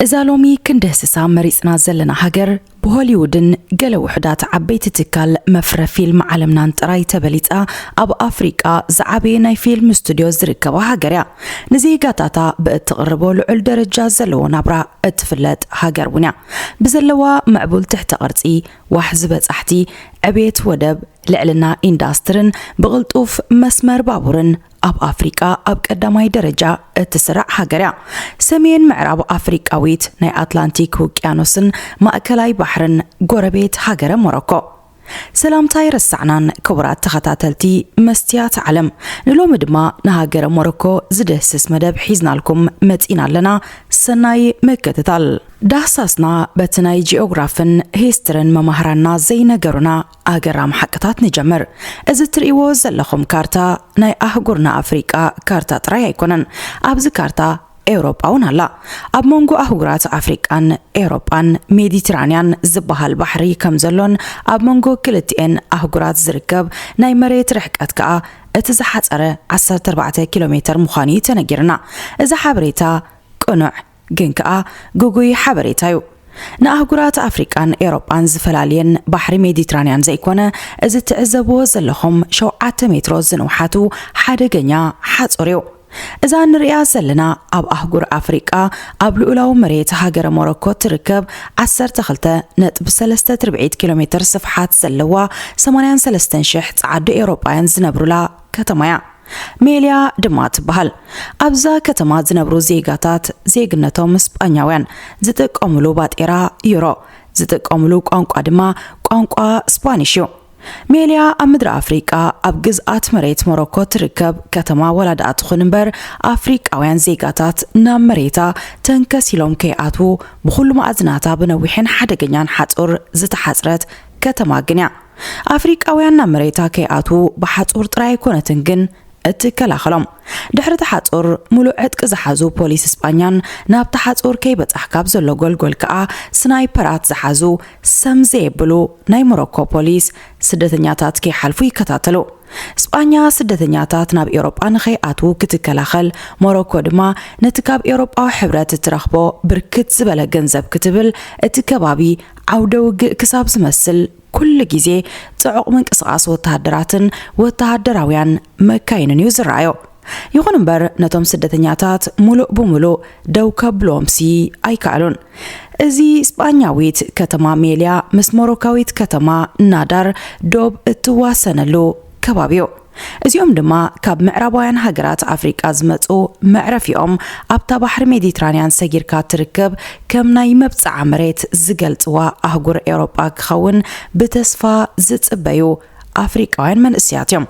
إذا لومي كندهسسا مريسنا زلنا هاجر بهوليودن قالوا وحدات عبيت تكال مفر فيلم عالمنا انتراي تبليتا أب أفريقيا زعبي ناي فيلم استوديو زركبا هاجريا نزيقاتاتا بتقربوا لعل درجة زلو نبرا اتفلت هاجر ونيا بزلوا مقبول تحت قرصي وحزبت أحتي عبيت ودب لعلنا إنداسترن بغلطوف مسمر بابورن أب أفريقيا أب قدامي درجة تسرع هاجريا سمين معرب أفريقاويت ناي أتلانتيك وكيانوسن مأكلاي بحرن قربيت هاجر موروكو سلام تاير السعنان كبرات تخطاتلتي مستيات علم نلوم دما نهاجر موروكو زدهسس مدب حيزنا لكم متئنا لنا سناي مكتتال دهساسنا بتناي جيوغرافن هيسترن ممهرنا زي نجرنا أجرام حقتات نجمر إذا تريو زلخم كارتا ناي أهجرنا أفريقيا كارتا ترى يكونن أبز كارتا أوروبا ونلا أب مونغو أهجرات أفريقيان أوروبان ميديترانيان زبها البحري كمزلون أب مونغو كلتين أهجرات زركب ناي مريت رحكات كا اتزحت أرى 14 كيلومتر مخاني تنجرنا إذا حبريتا قنع جنكا جوجوي حبريتايو نأهجرات أفريقيان أوروبان زفلالين بحر ميديترانيان زيكونا إذا تعزبوا زلهم شو 10 متر زنوحاتو حد جنيا حد أوريو إذا نريا زلنا أب أهجر أفريقيا قبل أولو مريت هاجر موروكو تركب 10 نت بسلسة 40 كيلومتر صفحات زلوا 83 شحت عد أوروبيان زنبرولا كتمايا ميليا دمات بحال أبزا كتمات زنبرو زيغاتات زيغنتهم سبانياوين زتك أملو باتيرا يورو زتك أملو قانقوا دما قانقوا سبانيشيو ميليا أمدر أفريقيا أبجزءات مريت موروكو تركب كتما ولدات خنبر أفريقياوين زيغاتات نام مريتا تنكسيلوم كياتو بخل مأذناتا بنوحين حدقنيان حتور زتحزرت كتما جنيا أفريقياوين نام مريتا كياتو بحتور تراي كونتنجن اتكلاخلم دحر تحصور ملو عدق زحازو بوليس اسبانيان ناب تحصور كيبت احكاب زلو گل كا سنايبرات زحازو سمزي بلو ناي موروكو بوليس سدتنياتات كي حلفو يكتاتلو اسبانيا سدتنياتات ناب اوروبا نخياتو كتكلاخل موروكو دما نتكاب اوروبا حبرات ترخبو بركت زبله گنزب كتبل اتكبابي عودو كساب زمسل كل جزء تعق من قصاص وتهدراتن وتهدراويان مكاين يزرعيو يغون بر نتوم سدتنياتات ملو بملو دوكا بلومسي ايكالون ازي اسبانياويت كتما ميليا مس موروكاويت كتما نادر دوب اتواسنلو كبابيو ازيوم دما كاب معربايان هاجرات أفريقيا زمتو معرفيهم أبتا بحر ميديترانيان سجيركا تركب كم ناي مبتع مريت زقلتوا أهجر أوروبا كخون بتسفى زتبيو أفريقيان من اسياتيوم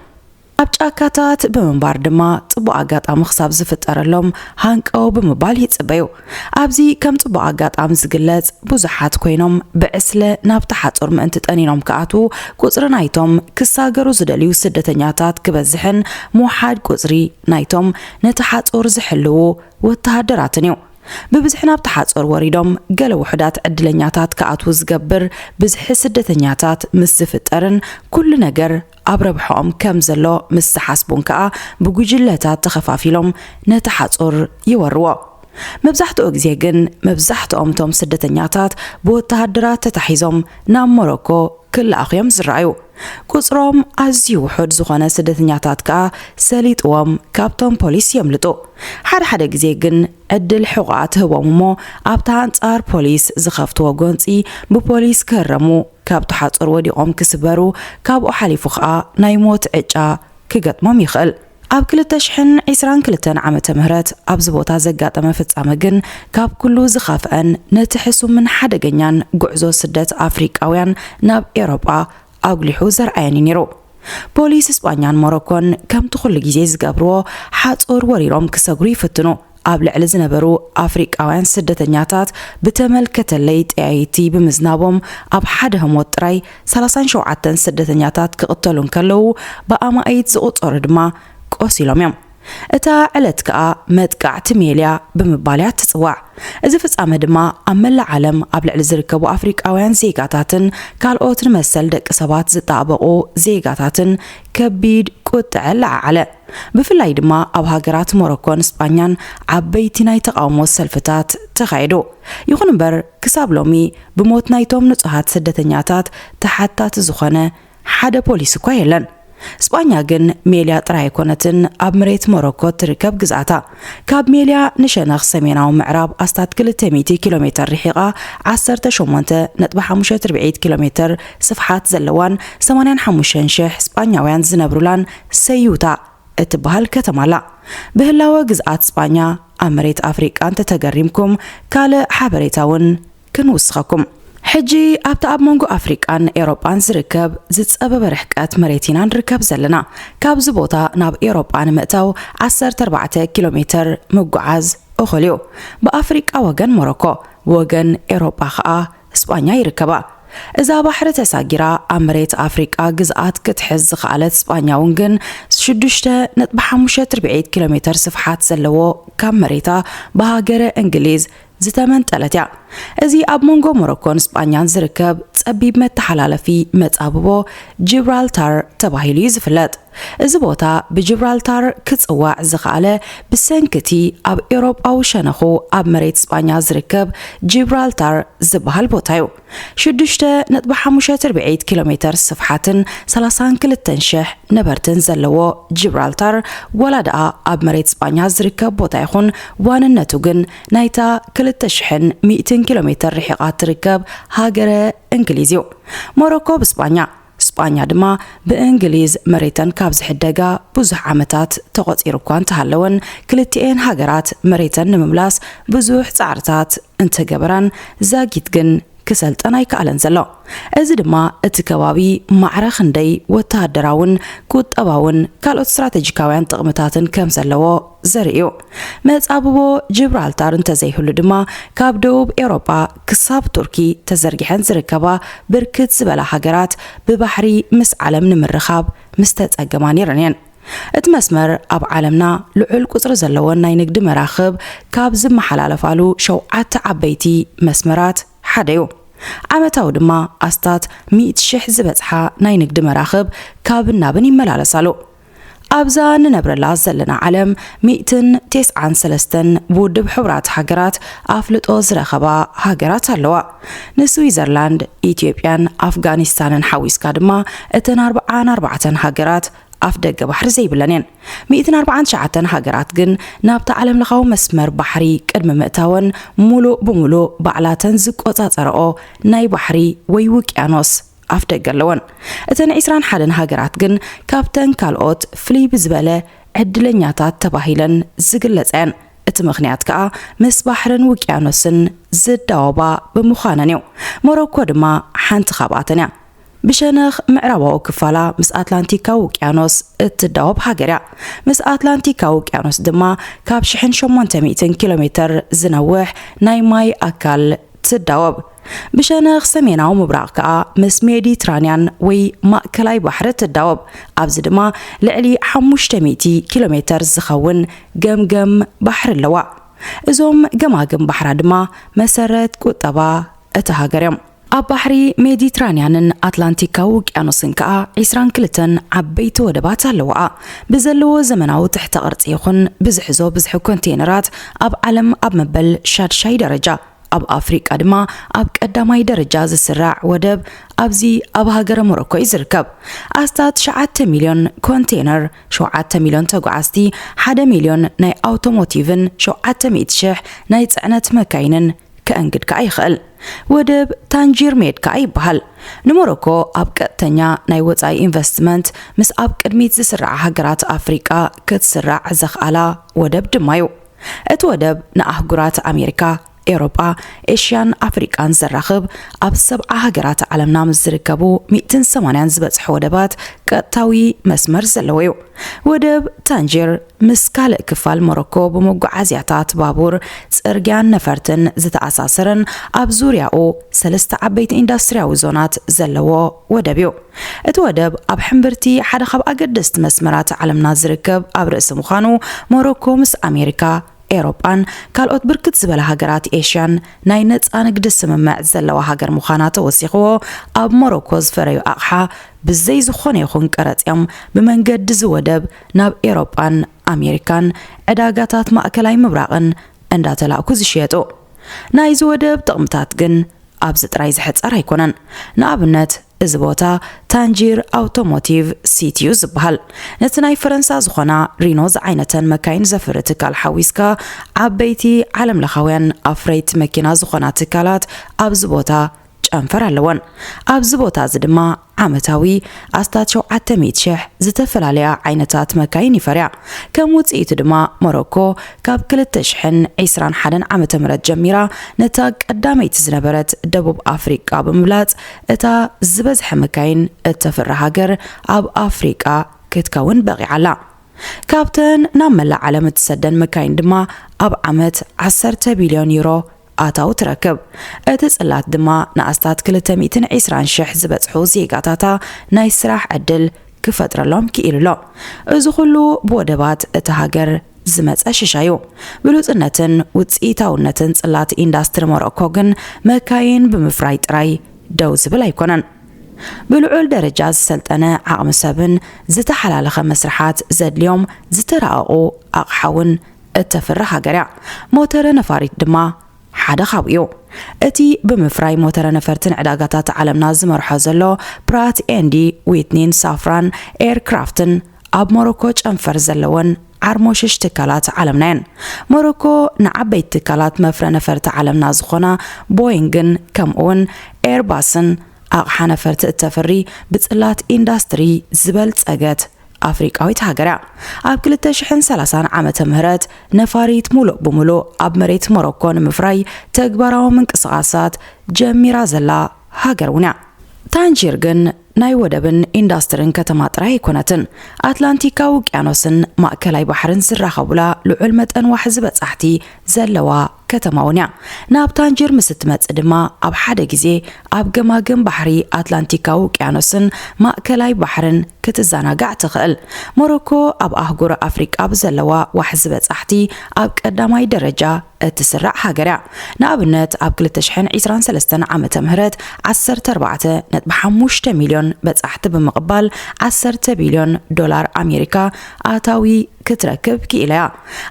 أبتاكاتات بمنبار دما طبعاقات مخصاب زفترلهم هانك أو بمبال يتبيو أبزي كم طبعاقات زقلت بزحات كوينهم بأسل نابتحات أرم أنت تأنينهم كاتو قصر نايتهم كساقرو زدليو سدتنياتات كبزحن موحاد قصري نايتهم نتحات أرزحلو والتهدراتنيو ببزحنا بتحصر وريدهم قالوا وحدات عدلنياتات كأتو زقبر بزح سدتنياتات مسفترن كل نجر أبربحهم كم زلو مسحاسبون كأ بوجلتات تخفافيلهم نتحصر يوروا مبزحت أوجزيجن مبزحت أمتهم سدتنياتات بوتهدرات تتحيزهم نام موروكو كل أخيام زرعيو قصرهم أزيو حد زخانة سدتنياتات كا ساليت وام كابتن بوليس يملتو حد جزيجن أدل حقات هو مو أبتان صار بوليس زخفتو وجونسي ببوليس كرمو كابتو حصر ودي كسبرو كابو حليفو خا نايموت إجا كجت مام يخل أب كل تشحن عسران كلتن عمة مهرات أب زبوطا زقات مفتس عمجن كاب كله زخافن نتحسو من حدا جنيان قعزو سدت أفريقياوين ناب أوروبا أغلحو زرعيني نيرو بوليس اسبانيان موروكون كم تخل جيزيز قبرو حاطور وريروم كساقري فتنو قبل علز نبرو أفريقياوين سدتنياتات بتمل كتليت ايتي بمزنابهم أب حدهم وطراي 30 شوعتن سدتنياتات كقتلون كلو بقاما ايت زقوط أردما قوسيلوم يوم اتا علتكا مدقعت ميليا بمباليات تصواع اذا فصامه دما امل عالم قبل على زركبو افريقاوያን زيغاتاتن ካልኦት ንመሰል ደቂ ሰባት ዝጣበቁ زيغاتاتن كبيد ቁጥዕል ዓለ ብፍላይ ድማ ኣብ ሃገራት ሞሮኮን እስጳኛን ዓበይቲ ናይ ተቃውሞ ሰልፍታት ተኻይዱ ይኹን እምበር ክሳብ ሎሚ ብሞት ናይቶም ንጹሃት ስደተኛታት ተሓታት ዝኾነ ሓደ ፖሊስ እኳ የለን እስጳኛ ግን ሜልያ ጥራይ ኮነትን ኣብ መሬት ሞሮኮ ትርከብ ግዛታ ካብ ሜልያ ንሸነኽ ሰሜናዊ ምዕራብ ኣስታት 200 ኪሎሜትር ርሒቓ 18.5 ኪሎሜትር ስፍሓት ዘለዋን 85,000 እስጳኛውያን ዝነብሩላን ሰዩታ እትበሃል ከተማላ ብህላወ ግዛት እስጳኛ ኣብ መሬት ኣፍሪቃ እንተተገሪምኩም ካልእ ሓበሬታውን ክንውስኸኩም ሕጂ ኣብታ ኣብ መንጎ ኣፍሪቃን ኤሮጳን ዝርከብ ዝጸበበ ርሕቀት መሬቲና ንርከብ ዘለና ካብዚ ቦታ ናብ ኤሮጳ ንምእታው 14 ኪሎሜትር ምጉዓዝ እኽልዩ ብኣፍሪቃ ወገን ሞሮኮ ወገን ኤሮጳ ኸኣ እስጳኛ ይርከባ እዛ ባሕሪ ተሳጊራ ኣብ መሬት ኣፍሪቃ ግዝኣት ክትሕዝ ዝኽኣለት እስጳኛውን ግን 6.5 ኪሎሜትር ስፍሓት ዘለዎ ካብ መሬታ ብሃገረ እንግሊዝ ዝተመንጠለት እያ እዚ ኣብ መንጎ ሞሮኮን እስጳኛን ዝርከብ ጸቢብ መተሓላለፊ መጻብቦ ጂብራልታር ተባሂሉ ዝፍለጥ እዚ ቦታ ብጂብራልታር ክጽዋዕ ዝኽኣለ ብሰንክቲ ኣብ ኤሮጳዊ ሸነኹ ኣብ መሬት እስጳኛ ዝርከብ ጂብራልታር ዝበሃል ቦታ እዩ 6.5 ኪሎሜትር ስፍሓትን 32,000 ነበርትን ዘለዎ ጂብራልታር ወላድኣ ኣብ መሬት እስጳኛ ዝርከብ ቦታ ይኹን ዋንነቱ ግን ናይታ 2,100 ኪሎሜትር ርሒቓ ትርከብ ሃገረ እንግሊዝ እዩ ሞሮኮ ብእስጳኛ እስጳኛ ድማ ብእንግሊዝ መሬተን ካብ ዝሕደጋ ብዙሕ ዓመታት ተቆፂሩ እኳ እንተሃለወን ክልቲአን ሃገራት መሬተን ንምምላስ ብዙሕ ጻዕርታት እንተገበራን ዛጊት ግን ክሰልጠን ኣይከኣለን ዘሎ እዚ ድማ እቲ ከባቢ ማዕረ ክንደይ ወተሃደራውን ቁጠባውን ካልኦት ስትራቴጂካውያን ጥቕምታትን ከም ዘለዎ ዘርእዩ መጻብቦ ጂብራልታር እንተዘይህሉ ድማ ካብ ደቡብ ኤሮጳ ክሳብ ቱርኪ ተዘርጊሐን ዝርከባ ብርክት ዝበላ ሃገራት ብባሕሪ ምስ ዓለም ንምርኻብ ምስተጸገማ ነይረን እየን እቲ መስመር ኣብ ዓለምና ልዑል ቁጽሪ ዘለዎን ናይ ንግዲ መራኽብ ካብ ዝመሓላለፋሉ 7 ዓበይቲ መስመራት ሓደ እዩ ዓመታዊ ድማ ኣስታት 100,000 ዝበጽሓ ናይ ንግዲ መራኽብ ካብ ናብን ይመላለሳሉ ኣብዛ ንነብረላ ዘለና ዓለም 193 ብውድብ ሕቡራት ሃገራት ኣፍልጦ ዝረኸባ ሃገራት ኣለዋ ንስዊዘርላንድ ኢትዮጵያን ኣፍጋኒስታንን ሓዊስካ ድማ እተን 44 ሃገራት ኣፍ ደገ ባሕሪ ዘይብለንን 149 ሃገራት ግን ናብታ ዓለም ለኻዊ መስመር ባሕሪ ቅድሚ ምእታወን ሙሉእ ብሙሉእ ባዕላተን ዝቆጻጸረኦ ናይ ባሕሪ ወይ ውቅያኖስ ኣፍ ደገ ኣለወን እተን 21 ሃገራት ግን ካብተን ካልኦት ፍልይ ብዝበለ ዕድለኛታት ተባሂለን ዝግለጸን እቲ ምኽንያት ከዓ ምስ ባሕርን ውቅያኖስን ዝዳወባ ብምዃነን እዩ ሞሮኮ ድማ ሓንቲ ካብኣተን እያ بشنخ معربو كفالا مس أتلانتيكا وكيانوس اتداوب هاجريا مس أتلانتيكا وكيانوس دما كاب شحن 800 كيلومتر زنوح نايماي أكل تداوب بشنخ سميناو مبراقا مس ميديترانيان وي مأكلاي بحر تداوب أبز دما لعلي 500 كيلومتر زخون جم بحر اللواء إزوم جماجم بحر دما مسرت كتبا اتهاجريم ኣብ ባሕሪ ሜዲትራንያንን ኣትላንቲካዊ ውቅያኖስን ከዓ 22 ዓበይቲ ወደባት ኣለዋ ብዘለዎ ዘመናዊ ትሕተ ቅርጺ ይኹን ብዝሕዞ ብዙሕ ኮንቴነራት ኣብ ዓለም ኣብ መበል ሻድሻይ ደረጃ ኣብ ኣፍሪቃ ድማ ኣብ ቀዳማይ ደረጃ ዝስራዕ ወደብ ኣብዚ ኣብ ሃገረ ሞሮኮ ይዝርከብ ኣስታት 7 ሚልዮን ኮንቴነር 7 ሚልዮን ተጓዓዝቲ 1 ሚልዮን ናይ ኣውቶሞቲቭን 700,000 ናይ ጽዕነት መካይንን كأنجد كأي خل ودب تانجير ميد كأي بحال نموروكو أب كتنيا نايوت أي إنفستمنت مس أب كدميت زسرع هجرات أفريقيا كتسرع زخ على ودب دمايو اتودب نأهجرات أمريكا أوروبا إيشيان أفريقان زرخب أب 7 هجرات عالمنا مزركبو 280 زبط حودبات كتاوي مسمر زلويو ودب تانجير مسكال كفال موروكو بمقعزياتات بابور سرجان نفرتن زت أساسرن أب زورياو 3 عبيت إندسترياو زونات زلوو ودبيو اتودب أب حمبرتي حدا خب أقدست مسمرات عالمنا زركب أب رأس مخانو موروكو مس أمريكا ኤሮጳን ካልኦት ብርክት ዝበለ ሃገራት ኤሽያን ናይ ነፃ ንግዲ ስምምዕ ዘለዋ ሃገር ምዃና ተወሲኽዎ ኣብ ሞሮኮ ዝፈረዩ ኣቕሓ ብዘይ ዝኾነ ይኹን ቀረፅዮም ብመንገዲ ዝወደብ ናብ ኤሮጳን ኣሜሪካን ዕዳጋታት ማእከላይ ምብራቕን እንዳተላእኩ ዝሽየጡ ናይ ዝወደብ ጥቕምታት ግን ኣብዚ ጥራይ ዝሕፀር ኣይኮነን ንኣብነት እዚ ቦታ ታንጂር ኣውቶሞቲቭ ሲቲዩ ዝበሃል ነቲ ናይ ፈረንሳ ዝኾና ሪኖ ዝዓይነተን መካይን ዘፍሪ ትካል ሓዊስካ ዓበይቲ ዓለም ለኻውያን ኣፍረይቲ መኪና ዝኾና ትካላት ኣብዚ ቦታ ጨንፈር ኣለወን ኣብዚ ቦታ እዚ ድማ ዓመታዊ ኣስታት 700,000 ዝተፈላለያ ዓይነታት መካይን ይፈርያ ከም ውፅኢቱ ድማ ሞሮኮ ካብ 2021 ዓመተ ምህረት ጀሚራ ነታ ቀዳመይቲ ዝነበረት ደቡብ ኣፍሪቃ ብምብላፅ እታ ዝበዝሐ መካይን እተፍሪ ሃገር ኣብ ኣፍሪቃ ክትከውን በቂዓላ ካብተን ናብ መላእ ዓለም እትሰደን መካይን ድማ ኣብ ዓመት 10 ቢልዮን ዩሮ ኣታው ትረክብ እቲ ጽላት ድማ ንኣስታት 220,000 ዝበጽሑ ዜጋታታ ናይ ስራሕ ዕድል ክፈጥረሎም ክኢልሎ እዚ ኩሉ ብወደባት እቲ ሃገር ዝመፀ ሽሻዩ ብሉጽነትን ውፅኢታውነትን ጽላት ኢንዳስትሪ ሞሮኮ ግን መካይን ብምፍራይ ጥራይ ደው ዝብል ኣይኮነን ብልዑል ደረጃ ዝሰልጠነ ዓቕሚ ሰብን ዝተሓላለኸ መስርሓት ዘድልዮም ዝተራቐቑ ኣቕሓውን እተፍሪ ሃገር እያ ሞተረ ነፋሪት ድማ ሓደ ካብኡ እቲ ብምፍራይ ሞተረ ነፈርትን ዕዳጋታት ዓለምና ዝመርሖ ዘሎ ፕራት ኤንዲ ዊትኒን ሳፍራን ኤርክራፍትን ኣብ ሞሮኮ ጨንፈር ዘለወን ዓርሞሽሽ ትካላት ዓለምና እየን ሞሮኮ ንዓበይቲ ትካላት መፍረ ነፈርቲ ዓለምና ዝኾና ቦይንግን ከምኡውን ኤርባስን ኣቕሓ ነፈርቲ እተፍሪ ብጽላት ኢንዳስትሪ ዝበልጸገት ኣፍሪቃዊት ሃገር ኣብ 2030 ዓመተ ምህረት ነፋሪት ሙሉእ ብሙሉእ ኣብ መሬት ሞሮኮ ንምፍራይ ተግባራዊ ምንቅስቓሳት ጀሚራ ዘላ ሃገር እውን ታንጂር ግን ናይ ወደብን ኢንዳስትሪን ከተማ ጥራይ ኣይኮነትን ኣትላንቲካዊ ውቅያኖስን ማእከላይ ባሕርን ዝራኸቡላ ልዑል መጠን ዋሕዚ በጻሕቲ ዘለዋ ከተማ እውን ናብ ታንጂር ምስ እትመጽእ ድማ ኣብ ሓደ ግዜ ኣብ ገማግም ባሕሪ ኣትላንቲካዊ ውቅያኖስን ማእከላይ ባሕርን ክትዘናጋዕ ትኽእል ሞሮኮ ኣብ ኣህጉር ኣፍሪቃ ብዘለዋ ዋሕዚ በጻሕቲ ኣብ ቀዳማይ ደረጃ እትስራዕ ሃገር ንኣብነት ኣብ 2023 ዓመተ ምህረት 14.5 ሚልዮን በጻሕቲ ብምቕባል 10 ቢልዮን ዶላር ኣሜሪካ ኣታዊ ክትረክብ ክኢላ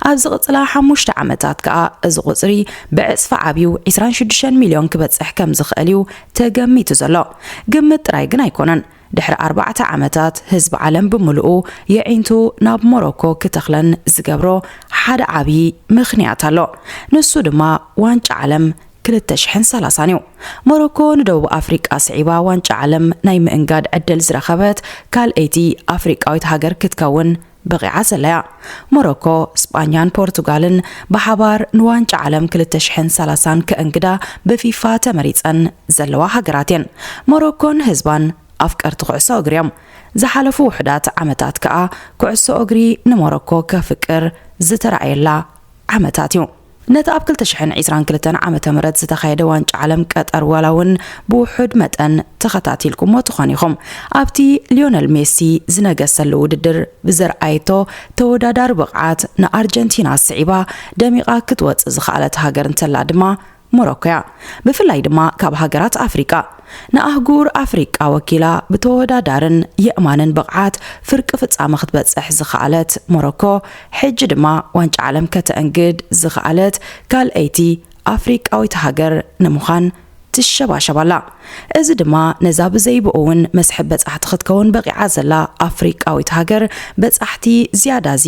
ኣብ ዝቕፅላ 5 ዓመታት ከዓ እዚ ቁፅሪ ብዕፅፊ ዓብዩ 26 ሚልዮን ክበጽሕ ከም ዝኽእል እዩ ተገሚቱ ዘሎ ግምት ጥራይ ግን ኣይኮነን ድሕሪ 4 ዓመታት ህዝቢ ዓለም ብምልኡ የዒንቱ ናብ ሞሮኮ ክተኽለን ዝገብሮ ሓደ ዓብይ ምኽንያት ኣሎ ንሱ ድማ ዋንጫ ዓለም 2030 እዩ ሞሮኮ ንደቡብ ኣፍሪቃ ስዒባ ዋንጫ ዓለም ናይ ምእንጋድ ዕድል ዝረኸበት ካልአይቲ ኣፍሪቃዊት ሃገር ክትከውን በቂዓ ዘለያ ሞሮኮ ስጳኛን ፖርቱጋልን ብሓባር ንዋንጫ ዓለም 2030 ከእንግዳ በፊፋ ተመሪፀን ዘለዋ ሃገራት እየን ሞሮኮን ህዝባን ኣፍቀርቲ ኩዕሶ እግሪ እዮም ዝሓለፉ ውሕዳት ዓመታት ከዓ ኩዕሶ እግሪ ንሞሮኮ ከፍቅር ዝተረኣየላ ዓመታት እዩ ነቲ ኣብ 2022 ዓመተ ምህረት ዝተኻየደ ዋንጫ ዓለም ቀጠር ወላውን ብውሑድ መጠን ተኸታቲልኩሞ ትኾን ኢኹም ኣብቲ ሊዮነል ሜሲ ዝነገሰሉ ውድድር ብዘርኣይቶ ተወዳዳሪ ብቕዓት ንኣርጀንቲና ስዒባ ደሚቓ ክትወፅእ ዝኽኣለት ሃገር እንተላ ድማ ሞሮኮ ብፍላይ ድማ ካብ ሃገራት ኣፍሪቃ ንኣህጉር ኣፍሪቃ ወኪላ ብተወዳዳርን የእማንን ብቕዓት ፍርቂ ፍጻመ ክትበጽሕ ዝኽኣለት ሞሮኮ ሕጂ ድማ ዋንጫ ዓለም ከተእንግድ ዝኽኣለት ካልአይቲ ኣፍሪቃዊት ሃገር ንምዃን ትሸባሸባላ እዚ ድማ ነዛ ብዘይብኡውን መስሕብ በጻሕቲ ክትከውን በቂዓ ዘላ ኣፍሪቃዊት ሃገር በጻሕቲ ዝያዳዚ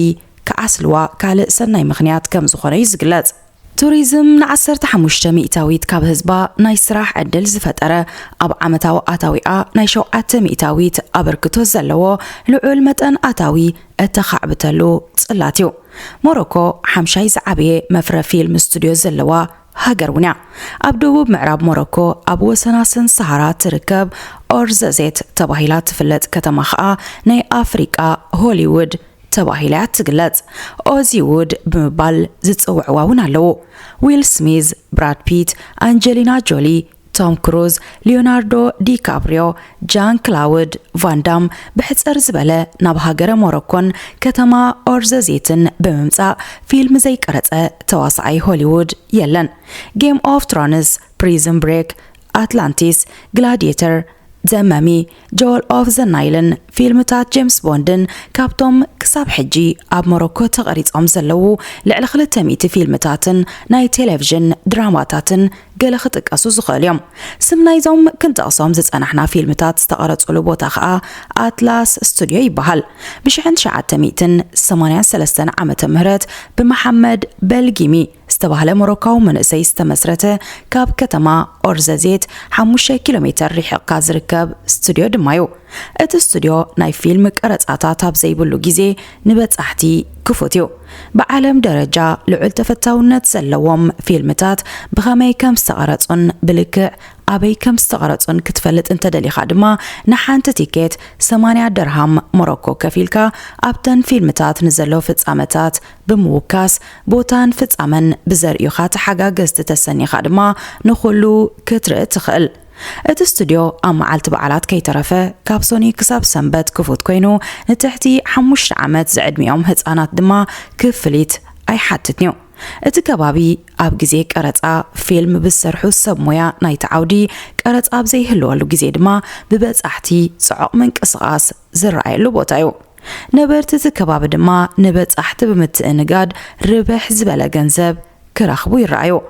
ከዓስልዋ ካልእ ሰናይ ምኽንያት ከም ዝኾነ እዩ ዝግለጽ ቱሪዝም ን15 ሚእታዊት ካብ ህዝባ ናይ ስራሕ ዕድል ዝፈጠረ ኣብ ዓመታዊ ኣታዊኣ ናይ 7 ሚእታዊት ኣበርክቶ ዘለዎ ልዑል መጠን ኣታዊ እተኻዕብተሉ ጽላት እዩ ሞሮኮ ሓምሻይ ዝዓበየ መፍረ ፊልም ስቱድዮ ዘለዋ ሃገር እውን ኣብ ደቡብ ምዕራብ ሞሮኮ ኣብ ወሰናስን ሰሃራ ትርከብ ኦርዘዜት ተባሂላ ትፍለጥ ከተማ ከዓ ናይ ኣፍሪቃ ሆሊውድ ተባሂላ ትግለጽ ኦዚውድ ብምባል ዝጽውዕዋ እውን ኣለዎ ዊል ስሚዝ ብራድ ፒት አንጀሊና ጆሊ توم كروز، ليوناردو دي كابريو، جان كلاود فان دام بحصر زبله ناب هاجر موروكون كتما أورزازيتن بممصا فيلم زي قرصه تواسعي هوليوود يلن. جيم اوف ترونز، بريزن بريك، أتلانتيس، جلاديتر، زمامي، جول اوف ذا نايلن فيلمتات جيمس بوندن كابتوم كساب حجي اب موروكو تقريصهم زلو لعل 300 فيلمتاتن ناي تلفزيون دراماتاتن قال خطقاسو زخاليوم سمنايزوم كنت اقصام زصنحنا فيلمتات استقرصلو بوتا خا اتلاس استوديو يبحال بشحن 983 عامه مهرت بمحمد بلجيمي استبهله موروكاو منسي استمسرته كاب كتما أورزازيت 5 كيلومتر رحقا زركب استوديو دمايو ات استوديو ناي فيلم قرصاتا اب زيبلو غيزي نبصحتي كفوتيو بعالم درجه لعل تفتاونت زلوم فيلمتات بخمي كم استقرصن بلك ابي كم استقرصن كتفلت انت دليخا دما نحانت تيكيت 8 درهم موروكو كفيلكا ابتن فيلمتات نزلو فصامتات بموكاس بوتان فصامن بزريخات حاجاجز تتسنيخا دما نخلو كترئ تخل ات استوديو ام عالت بعالات كي ترفه كابسوني كساب سنبت كفوت كوينو نتحتي 5 عامات زعدميهم هصانات دما كفليت اي حاتتنيو ات كبابي اب غزي قرصا فيلم بسرحو سبمويا نايت عودي قرصا بزي هلوالو غزي دما ببصحتي صعق منقصقاس زرايلو بوتايو نبرت تكباب دما نبصحت بمتنقاد ربح زبله ገንዘብ كرخبو يرايو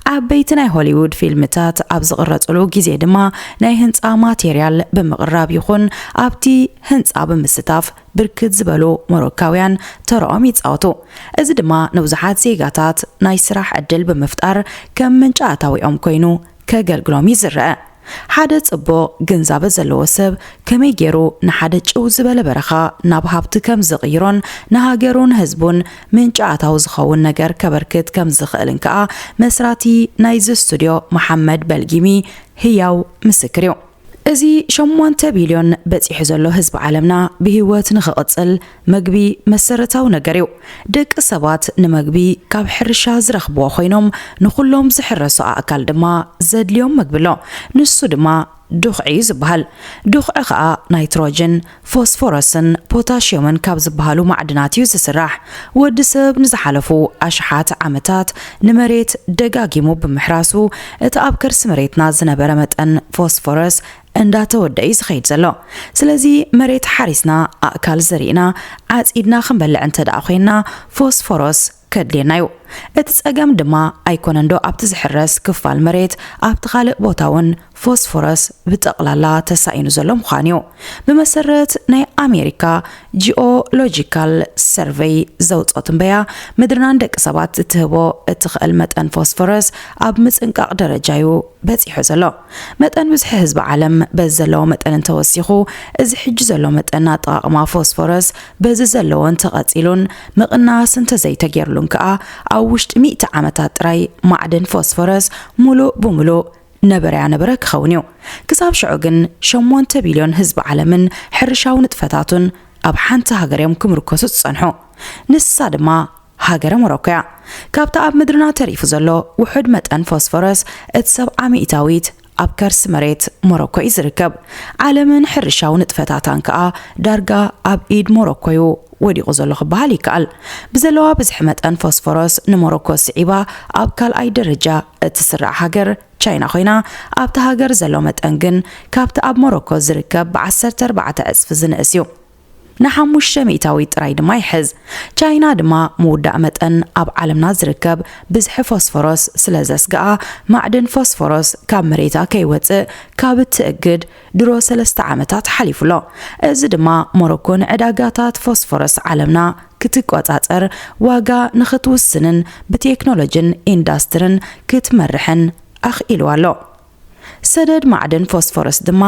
عبيت ناي هوليوود فيلمتات اب زقرصلو غزي دما ناي هنصا ماتيريال بمقراب يخون ابتي هنصا بمستاف بركت زبلو موروكاويان ترኦም يصاوتو እዚ ድማ نوزحات زيغاتات ناي سراح عدل بمفتار كم منጫታዊኦም ኮይኑ ከገልግሎም ይዝረአ ሓደ ጽቡቕ ገንዘብ ዘለዎ ሰብ ከመይ ገይሩ ንሓደ ጭው ዝበለ በረኻ ናብ ሃብቲ ከም ዝቕይሮን ንሃገሩን ህዝቡን ምንጫታው ዝኸውን ነገር ከበርክት ከም ዝኽእልን ከዓ መስራቲ ናይዚ ስቱድዮ መሐመድ በልጊሚ ህያው ምስክር እዩ እዚ 8 ቢልዮን በፂሑ ዘሎ ህዝብ ዓለምና ብህይወት ንኽቕጽል መግቢ መሰረታዊ ነገር እዩ ደቂ ሰባት ንመግቢ ካብ ሕርሻ ዝረኽብዎ ኮይኖም ንኹሎም ዝሕረሱ ኣካል ድማ ዘድልዮም መግብሎ ንሱ ድማ ዱኽዒ ዝበሃል ዱኽዒ ከዓ ናይትሮጅን ፎስፎረስን ፖታሽየምን ካብ ዝበሃሉ ማዕድናት እዩ ዝስራሕ ወዲ ሰብ ንዝሓለፉ ኣሽሓት ዓመታት ንመሬት ደጋጊሙ ብምሕራሱ እቲ ኣብ ከርሲ መሬትና ዝነበረ መጠን ፎስፎረስ እንዳተወደይ ዝኸይድ ዘሎ ስለዚ መሬት ሓሪስና ኣካል ዘሪእና ዓጺድና ክንበልዕ እንተደኣ ኮይና ፎስፎረስ ከድልየናዩ እቲ ጸገም ድማ ኣይኮነንዶ ኣብቲ ዝሕረስ ክፋል መሬት ኣብቲ ካልእ ቦታውን ፎስፎረስ ብጠቕላላ ተሳኢኑ ዘሎ ምዃኑ እዩ ብመሰረት ናይ ኣሜሪካ ጂኦሎጂካል ሰርቬይ ዘውፅኦ ትንበያ ምድርናን ደቂ ሰባት እትህቦ እትኽእል መጠን ፎስፎረስ ኣብ ምፅንቃቕ ደረጃ እዩ በፂሑ ዘሎ መጠን ብዝሒ ህዝቢ ዓለም በዚ ዘለዎ መጠን እንተወሲኹ እዚ ሕጂ ዘሎ መጠን ኣጠቓቕማ ፎስፎረስ በዚ ዘለዎን ተቐፂሉን ምቕናስ እንተዘይተገይሩሉን ከዓ ኣብ ውሽጢ 100 ዓመታት ጥራይ ማዕድን ፎስፎረስ ሙሉእ ብሙሉእ ነበርያ ነበረ ክኸውን እዩ ክሳብ ሽዑ ግን 8 ቢልዮን ህዝቢ ዓለምን ሕርሻዊ ንጥፈታቱን ኣብ ሓንቲ ሃገርዮም ክምርኮሱ ዝጸንሑ ንሳ ድማ ሃገረ ሞሮኮ እያ ካብቲ ኣብ ምድርና ተሪፉ ዘሎ ውሑድ መጠን ፎስፎረስ እቲ 70 ሚእታዊት ኣብ ከርሲ መሬት ሞሮኮ እዩ ዝርከብ ዓለምን ሕርሻዊ ንጥፈታታን ከዓ ዳርጋ ኣብ ኢድ ሞሮኮ እዩ ወዲቑ ዘሎ ክበሃል ይከኣል ብዘለዋ ብዝሒ መጠን ፎስፎረስ ንሞሮኮ ስዒባ ኣብ ካልኣይ ደረጃ እትስራዕ ሃገር ቻይና ኮይና ኣብቲ ሃገር ዘሎ መጠን ግን ካብቲ ኣብ ሞሮኮ ዝርከብ ብ14 እጥፍ ዝንእስ እዩ ن5 ሚእታዊ ጥራይ ድማ ይሕዝ ቻይና ድማ መውዳእ መጠን ኣብ ዓለምና ዝርከብ ብዝሒ ፎስፎረስ ስለዘስግኣ ማዕድን ፎስፎረስ ካብ መሬታ ከይወፅእ ካብ ትእግድ ድሮ 3 ዓመታት ሓሊፉሎ እዚ ድማ ሞሮኮን ዕዳጋታት ፎስፎረስ ዓለምና ክትቆጻጸር ዋጋ ንኽትውስንን ብቴክኖሎጂን ኢንዳስትሪን ክትመርሕን ኣኽኢልዋሎ ሰደድ ማዕድን ፎስፎረስ ድማ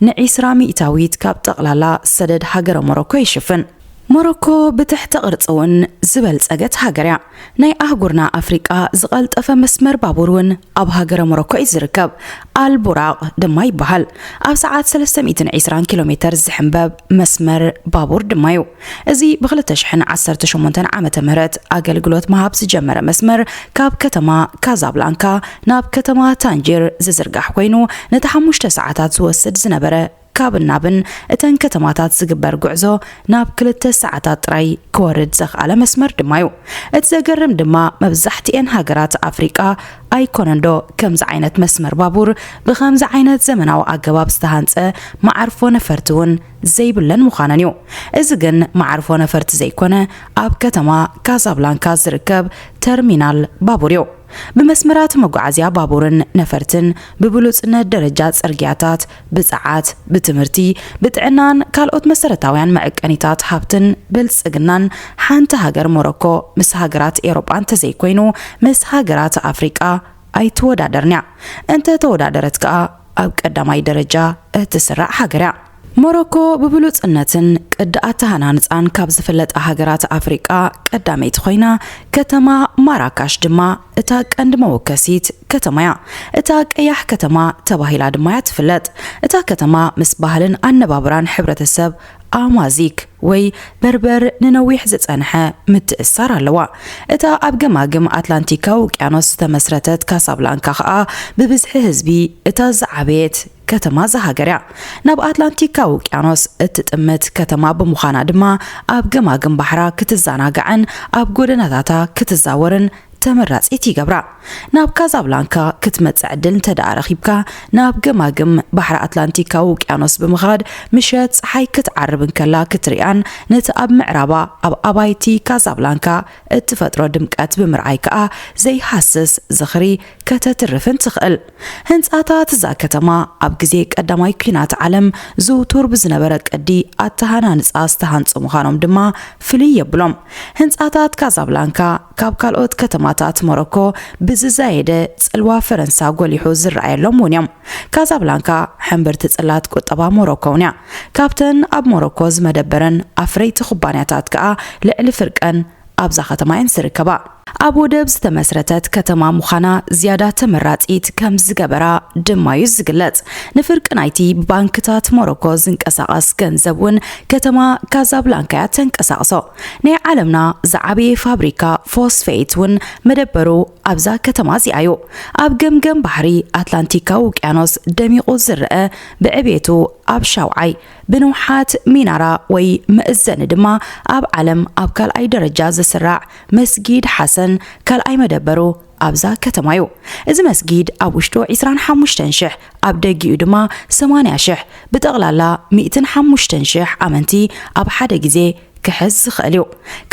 ن20 ሚእታዊት ካብ ጠቕላላ ሰደድ ሃገረ ሞሮኮ ይሽፍን موروكو بتحت قرصون زبل صقت هاجريا ناي أهجرنا أفريقيا زغلت أف مسمر بابورون أب هاجر موروكو يزركب البراق دماي بحال أب ساعات 320 كيلومتر زحمباب مسمر بابور دمايو أزي بغلت شحن 18 عام تمرت أجلجلوت مهابس جمرة مسمر كاب كتما كازابلانكا ناب كتما تانجير زرقح كوينو نتحمش ساعات زوسد زنبرة كاب النابن اتن كتماتات زقبر قعزو ناب كلت ساعتات راي كورد زخ على مسمر دمايو اتزاقرم دما مبزحتين هاجرات أفريقيا أيكونندو كمز عينت مسمر بابور بخمز عينت زمناو أقباب استهانسة معرفو نفرتون زي بلن مخاننيو ازقن معرفو نفرت زي كونه اب كتما كازابلانكا زركب ترمينال بابوريو بمسمرات مقعزيا بابورن نفرتن ببلوصنا درجات صرغياتات بصعات بتمرتي بتعنان كالوت مسرتاويان معقنيتات حابتن بلصقنان حانت هاجر موروكو مس هاجرات اوروبان تزي كوينو مس هاجرات افريقيا اي تودادرنيا انت تودادرتكا اب قداماي درجه تسرع هاجرا موروكو ببلوصنتن قداتها نانصان كاب زفلط هاجرات افريقيا قداميت خوينا كتما ماراكش دما اتا قند موكسيت كتمايا اتا قياح كتما تباهيلا دما تفلط اتا كتما مس ባህልን አነባብራን ሕብረተሰብ አማዚክ ወይ በርበር ንነዊሕ ዝጸንሐ ምትእሳር ኣለዋ እታ ኣብ ገማግም አትላንቲካ ውቅያኖስ ተመስረተት ካሳብላንካ ኸኣ ብብዝሒ ህዝቢ እታ ዝዓበየት ከተማ ዘሃገርያ ናብ አትላንቲካ ውቅያኖስ እትጥምት ከተማ ብምዃና ድማ ኣብ ገማግም ባሕራ ክትዛናግዕን ኣብ ጎደናታታ ክትዛወርን ተመራጺት ይገብራ ናብ ካዛብላንካ ክትመጽዕ ዕድል ተዳረኺብካ ናብ ገማግም ባሕሪ አትላንቲካ ውቅያኖስ ብምኻድ ምሸት ፀሓይ ክትዓርብን ከላ ክትሪአን ነቲ ኣብ ምዕራባ ኣብ ኣባይቲ ካዛብላንካ እትፈጥሮ ድምቀት ብምርኣይ ከዓ ዘይሓስስ ዝኽሪ ከተትርፍን ትኽእል ህንጻታት እዛ ከተማ ኣብ ግዜ ቀዳማይ ኩናት ዓለም ዝውቱር ብዝነበረ ቅዲ ኣተሃናንጻ ዝተሃንጹ ምዃኖም ድማ ፍልይ የብሎም ህንጻታት ካዛብላንካ ካብ ካልኦት ከተማታት ሞሮኮ ብዝዛየደ ጽልዋ ፈረንሳ ጎሊሑ ዝረኣየሎም ውን ካዛብላንካ ሕምብርቲ ጽላት ቁጠባ ሞሮኮውንያ ካብተን ኣብ ሞሮኮ ዝመደበረን ኣፍረይቲ ኩባንያታት ከዓ ልዕሊ ፍርቀን ኣብዛ ከተማየን ዝርከባ ኣብ ወደብ ዝተመስረተት ከተማ ምዃና ዝያዳ ተመራጺት ከም ዝገበራ ድማዩ ዝግለጽ ንፍርቂ ናይቲ ባንክታት ሞሮኮ ዝንቀሳቐስ ገንዘብ ውን ከተማ ካዛብላንካ ተንቀሳቕሶ ናይ ዓለምና ዝዓበየ ፋብሪካ ፎስፌት ውን መደበሩ ኣብዛ ከተማ እዚኣዩ ኣብ ገምገም ባሕሪ አትላንቲካ ውቅያኖስ ደሚቑ ዝርአ ብዕቤቱ ኣብ ሻውዓይ ብንውሓት ሚናራ ወይ መእዘን ድማ ኣብ ዓለም ኣብ ካልኣይ ደረጃ ዝስራዕ መስጊድ ሓሰን ካልኣይ መደበሩ ኣብዛ ከተማዩ እዚ መስጊድ ኣብ ውሽጡ 25000 ኣብ ደጊኡ ድማ 80000 ብጠቕላላ 105000 ኣመንቲ ኣብ ሓደ ግዜ ክሕዝ ዝኽእል እዩ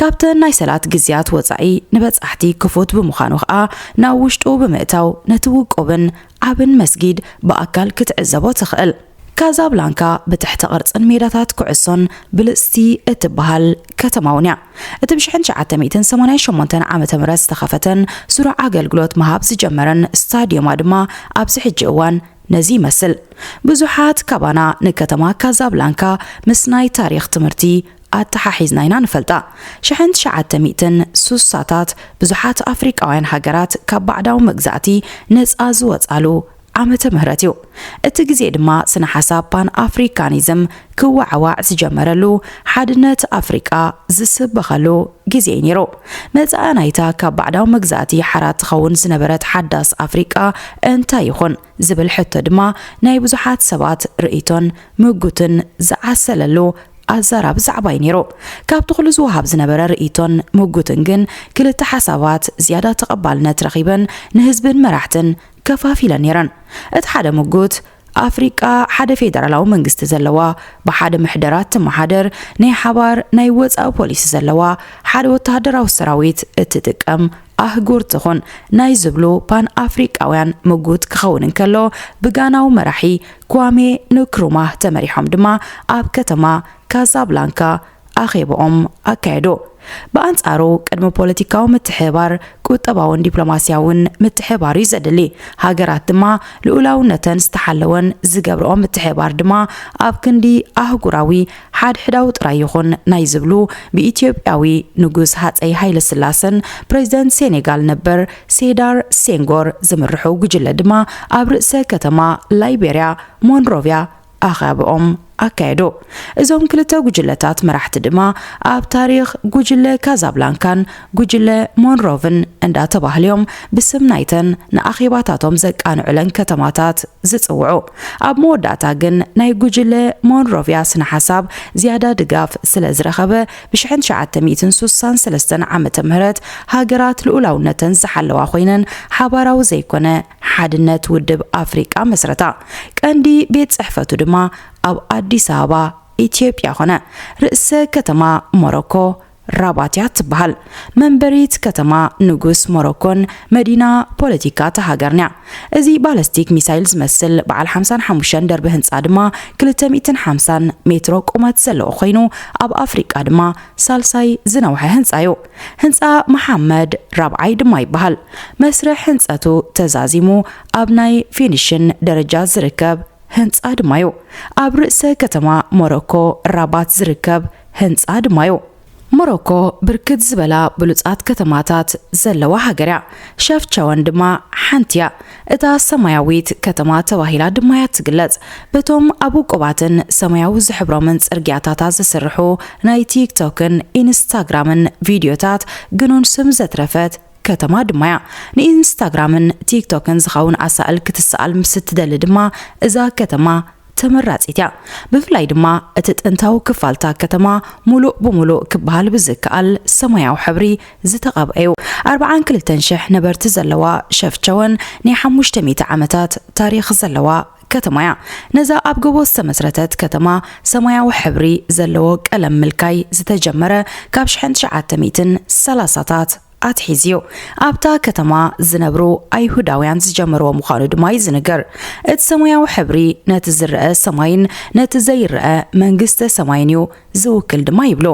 ካብተን ናይ ሰላት ግዝያት ወጻኢ ንበጻሕቲ ክፉት ብምዃኑ ከዓ ናብ ውሽጡ ብምእታው ነቲ ውቁብን ዓብን መስጊድ ብኣካል ክትዕዘቦ ትኽእል ካዛብላንካ ብትሕቲ ቅርጽን ሜዳታት ኩዕሶን ብልጽቲ እትበሃል ከተማውንያ እቲ ብ1988 ዓመተ ምህረት ዝተኸፈተን ስሩዕ ኣገልግሎት መሃብ ዝጀመረን ስታዲየም ድማ ኣብዚ ሕጂ እዋን ነዚ ይመስል ብዙሓት ካባና ንከተማ ካዛብላንካ ምስ ናይ ታሪኽ ትምህርቲ ኣተሓሒዝና ኢና ንፈልጣ 1960ታት ብዙሓት ኣፍሪቃውያን ሃገራት ካብ ባዕዳዊ መግዛእቲ ነፃ ዝወፃሉ ዓመተ ምህረት እዩ እቲ ግዜ ድማ ስነ ሓሳብ ፓን አፍሪካኒዝም ክዋዕዋዕ ዝጀመረሉ ሓድነት ኣፍሪቃ ዝስበኸሉ ግዜ ነይሩ መጻእ ናይታ ካብ ባዕዳዊ መግዛእቲ ሓራት ትኸውን ዝነበረት ሓዳስ ኣፍሪቃ እንታይ ይኹን ዝብል ሕቶ ድማ ናይ ብዙሓት ሰባት ርእይቶን ምጉትን ዝዓሰለሉ ኣዛራብ ዛዕባይ ነይሩ ካብ ትኽሉ ዝወሃብ ዝነበረ ርእይቶን ምጉትን ግን ክልተ ሓሳባት ዝያዳ ተቐባልነት ረኺበን ንህዝብን መራሕትን ከፋፊለን ነይረን እቲ ሓደ ምጉት ኣፍሪቃ ሓደ ፌደራላዊ መንግስቲ ዘለዋ ብሓደ ምሕደራት ትመሓደር ናይ ሓባር ናይ ወፃኢ ፖሊሲ ዘለዋ ሓደ ወተሃደራዊ ሰራዊት እትጥቀም ኣህጉር ትኹን ናይ ዝብሉ ፓን አፍሪቃውያን ምጉት ክኸውን እንከሎ ብጋናዊ መራሒ ኳሜ ንክሩማህ ተመሪሖም ድማ ኣብ ከተማ ካዛብላንካ ኣኼቦም ኣካየዱ بأنصارو قدم بوليتيكاو متحبار ቁጠባውን ዲፕሎማሲያውን ምትሕባር ይዘድሊ ሃገራት ድማ ልኡላውነተን ዝተሓለወን ዝገብርኦም ምትሕባር ድማ ኣብ ክንዲ ኣህጉራዊ ሓድሕዳው ጥራይ ይኹን ናይ ዝብሉ ብኢትዮጵያዊ ንጉስ ሃፀይ ሃይለ ስላሰን ፕሬዝዳንት ሴኔጋል ነበር ሴዳር ሴንጎር ዝምርሑ ጉጅለ ድማ ኣብ ርእሰ ከተማ ላይቤሪያ ሞንሮቪያ ኣኻብኦም ኣካይዶ እዞም ክልተ ጉጅለታት መራሕቲ ድማ ኣብ ታሪኽ ጉጅለ ካዛብላንካን ጉጅለ ሞንሮቭን እንዳተባህልዮም ብስም ናይተን ንኣኺባታቶም ዘቃንዑለን ከተማታት ዝጽውዑ ኣብ መወዳእታ ግን ናይ ጉጅለ ሞንሮቪያ ስነ ሓሳብ ዝያዳ ድጋፍ ስለ ዝረኸበ ብ1963 ዓመተ ምህረት ሃገራት ልኡላውነተን ዝሓለዋ ኮይነን ሓባራዊ ዘይኮነ ሓድነት ውድብ ኣፍሪቃ መስረታ ቀንዲ ቤት ጽሕፈቱ ድማ ኣብ አዲስ አበባ ኢትዮጵያ ሆነ ርእሰ ከተማ ሞሮኮ ራባቲያት ትበሃል መንበሪት ከተማ ንጉስ ሞሮኮን መዲና ፖለቲካ ተሃገርኛ እዚ ባላስቲክ ሚሳይል ዝመስል በዓል 55 ደርቢ ህንጻ ድማ 250 ሜትሮ ቁመት ዘለዎ ኮይኑ ኣብ አፍሪቃ ድማ ሳልሳይ ዝነውሐ ህንጻ እዩ ህንጻ መሐመድ ራብዓይ ድማ ይበሃል መስርሕ ህንጻቱ ተዛዚሙ ኣብ ናይ ፊኒሽን ደረጃ ዝርከብ ህንጻ ድማዩ ኣብ ርእሰ ከተማ ሞሮኮ ራባት ዝርከብ ህንጻ ድማዩ ሞሮኮ ብርክት ዝበላ ብሉጻት ከተማታት ዘለዋ ሃገርያ ሸፍቻወን ድማ ሓንቲያ እታ ሰማያዊት ከተማ ተባሂላ ድማ ትግለጽ በቶም ኣብ ቆባትን ሰማያዊ ዝሕብሮምን ጽርግያታት ዝስርሑ ናይ ቲክቶክን ኢንስታግራምን ቪዲዮታት ግኑን ስም ዘትረፈት ከተማ ድማያ ንኢንስታግራምን ቲክቶክን ዝኸውን ኣሳእል ክትሰኣል ምስትደሊ ድማ እዛ ከተማ ተመራጺትያ ብፍላይ ድማ እቲ ጥንታዊ ክፋልታ ከተማ ሙሉእ ብሙሉእ ክበሃል ብዝከኣል ሰማያዊ ሕብሪ ዝተቐብአዩ 42,000 ነበርቲ ዘለዋ ሸፍቸወን ናይ 500 ዓመታት ታሪኽ ዘለዋ ከተማያ ነዛ ኣብ ጎቦ ዝተመስረተት ከተማ ሰማያዊ ሕብሪ ዘለዎ ቀለም ምልካይ ዝተጀመረ ካብ 1930ታት ኣትሒዝዮ ኣብታ ከተማ ዝነብሩ ኣይሁዳውያን ዝጀመርዎ ምዃኑ ድማ ይዝነገር እቲ ሰማያዊ ሕብሪ ነቲ ዝረአ ሰማይን ነቲ ዘይረአ መንግስተ ሰማይን እዩ ዝውክል ድማ ይብሎ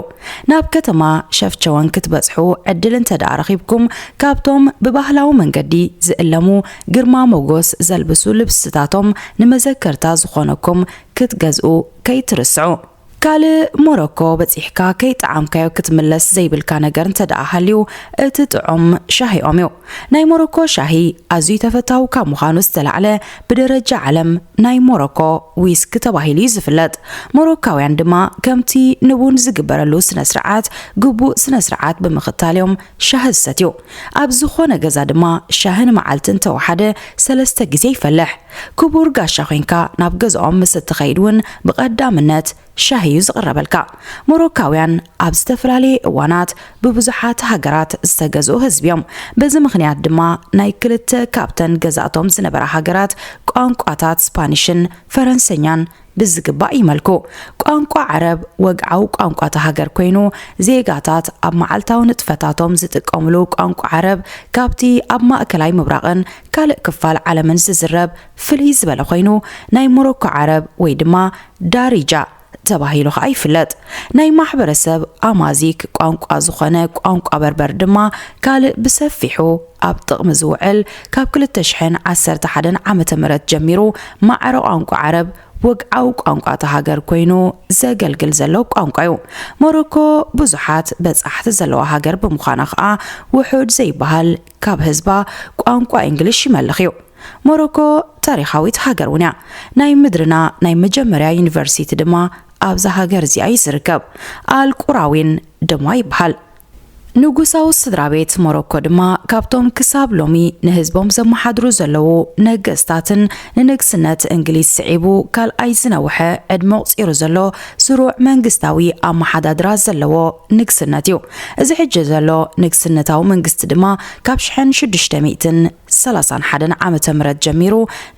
ናብ ከተማ ሸፍቸወን ክትበጽሑ ዕድል እንተዳረኺብኩም ካብቶም ብባህላዊ መንገዲ ዝእለሙ ግርማ ሞጎስ ዘልብሱ ልብስታቶም ንመዘከርታ ዝኾነኩም ክትገዝኡ ከይትርስዑ ካል ሞሮኮ በጽሕካ ከይጣዓምካዮ ክትምለስ ዘይብልካ ነገር እንተዳሃልዩ እቲ ጥዑም ሻሂኦም እዩ ናይ ሞሮኮ ሻሂ ኣዝዩ ተፈታዊ ካብ ምዃኑ ዝተላዕለ ብደረጃ ዓለም ናይ ሞሮኮ ዊስክ ተባሂሉ ዝፍለጥ ሞሮካውያን ድማ ከምቲ ንቡን ዝግበረሉ ስነ ስርዓት ግቡእ ስነ ስርዓት ብምኽታልዮም ሻሂ ዝሰትዩ ኣብ ዝኾነ ገዛ ድማ ሻሂን መዓልትን ተዋሓደ 3 ግዜ ይፈልሕ ክቡር ጋሻ ኮይንካ ናብ ገዛኦም ምስ እትኸይድውን ብቐዳምነት ሻሂ ዝቕረበልካ ሞሮካውያን ኣብ ዝተፈላለዩ እዋናት ብብዙሓት ሃገራት ዝተገዝኡ ህዝብዮም በዚ ምኽንያት ድማ ናይ ክልተ ካፕተን ገዛቶም ዝነበራ ሃገራት ቋንቋታት ስፓኒሽን ፈረንሰኛን ብዝግባእ ይመልኩ ቋንቋ ዓረብ ወግዓው ቋንቋ ሃገር ኮይኑ ዜጋታት ኣብ መዓልታዊ ንጥፈታቶም ዝጥቀምሉ ቋንቋ ዓረብ ካብቲ ኣብ ማእከላይ ምብራቕን ካልእ ክፋል ዓለምን ዝዝረብ ፍልይ ዝበለ ኮይኑ ናይ ሞሮኮ ዓረብ ወይ ድማ ዳሪጃ ተባሂሉ ይፍለጥ ናይ ማሕበረሰብ ኣማዚክ ቋንቋ ዝኾነ ቋንቋ በርበር ድማ ካልእ ብሰፊሑ ኣብ ጥቕሚ ዝውዕል ካብ 2011 ዓመተ ምህረት ጀሚሩ ማዕረ ቋንቋ ዓረብ ወግዓው ቋንቋ ሃገር ኮይኑ ዘገልግል ዘሎ ቋንቋ እዩ ሞሮኮ ብዙሓት በጻሕቲ ዘለዋ ሃገር ብምዃና ከዓ ውሑድ ዘይበሃል ካብ ህዝባ ቋንቋ እንግሊሽ ይመልኽ እዩ ሞሮኮ ታሪኻዊት ሃገር ውንያ ናይ ምድርና ናይ መጀመርያ ዩኒቨርሲቲ ድማ ኣብዛ ሃገር እዚኣ ይዝርከብ አልቁራዊን ድማ ይበሃል ንጉሳዊ ስድራቤት ሞሮኮ ድማ ካብቶም ክሳብ ሎሚ ንህዝቦም ዘመሓድሩ ዘለዉ ነገስታትን ንንግስነት እንግሊዝ ስዒቡ ካልኣይ ዝነውሐ ዕድመ ቁፂሩ ዘሎ ስሩዕ መንግስታዊ ኣመሓዳድራ ዘለዎ ንግስነት እዩ እዚ ሕጂ ዘሎ ንግስነታዊ መንግስቲ ድማ ካብ 1631 ዓመተ ምህረት ጀሚሩ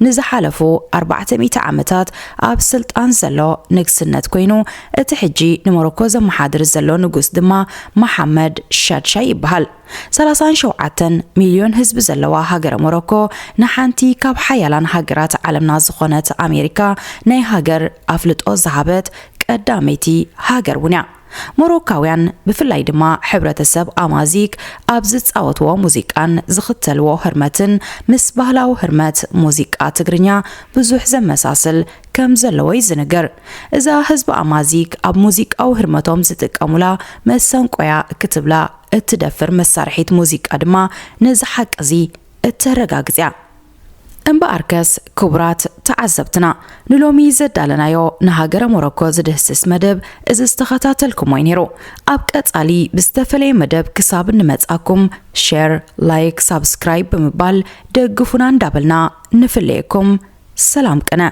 ንዝሓለፉ 400 ዓመታት ኣብ ስልጣን ዘሎ ንግስነት ኮይኑ እቲ ሕጂ ንሞሮኮ ዘመሓድር ዘሎ ንጉስ ድማ መሐመድ ሻድሻይ ይበሃል 37 ሚሊዮን ህዝቢ ዘለዋ ሃገር ሞሮኮ ንሓንቲ ካብ ሓያላን ሃገራት ዓለምና ዝኾነት ኣሜሪካ ናይ ሃገር ኣፍልጦ ዝሃበት ቀዳመይቲ ሃገር ውንያ ሞሮካውያን ብፍላይ ድማ ሕብረተሰብ ኣማዚግ ኣብ ዝጻወትዎ ሙዚቃን ዝኽተልዎ ህርመትን ምስ ባህላዊ ህርመት ሙዚቃ ትግርኛ ብዙሕ ዘመሳስል ከም ዘለዎ ይዝነገር። እዛ ህዝቢ ኣማዚግ ኣብ ሙዚቃዊ ህርመቶም ዝጥቀሙላ መሰንቆያ ክትብላ እትደፍር መሳርሒት ሙዚቃ ድማ ነዚ ሓቂ እዚ እተረጋግፅያ። እምበኣርከስ ክቡራት ተዓዘብትና ንሎሚ ዘዳለናዮ ንሃገረ ሞሮኮ ዝድህስስ መደብ እዚ ዝተኸታተልኩሞ ነይሩ። ኣብ ቀጻሊ ብዝተፈለየ መደብ ክሳብ እንመጻኩም ሼር፣ ላይክ፣ ሳብስክራይብ ብምባል ደግፉና እንዳበልና ንፍለየኩም ሰላም ቅነ